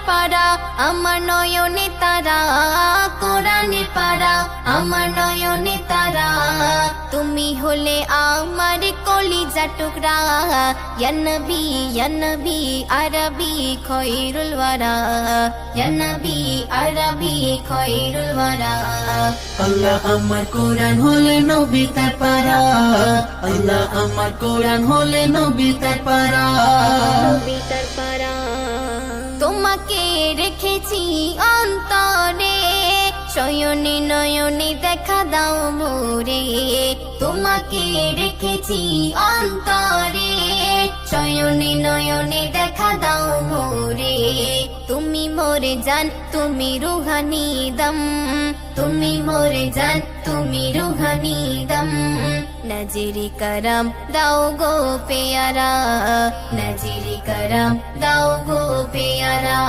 পারা আমার নয়নে তারা, কোরআনের পারা আমার নয়নে তারা। তুমি হলে আমার কলিজা টুকরা, ইয়া নবী আরবি খৈরুল ওয়ারা, ইয়া নবী আরবি খৈরুল ওয়ারা। আল্লাহ আমার কোরআন হলে নবী তার পারা, আল্লাহ আমার কোরআন হলে নবী তার পারা। তোমাকে রেখেছি অন্তরে, শয়নে নয়নে দেখা দাও মোরে। তোমাকে রেখেছি অন্তরে, শয়নে নয়নে দেখা দাও মোরে। তুমি মোরে জান, তুমি রুহানি দম, তুমি মোরে জান, তুমি রুহানি দম। নজরি করম দাও গো পেয়ারা, নজরি করম দাও গো পেয়ারা।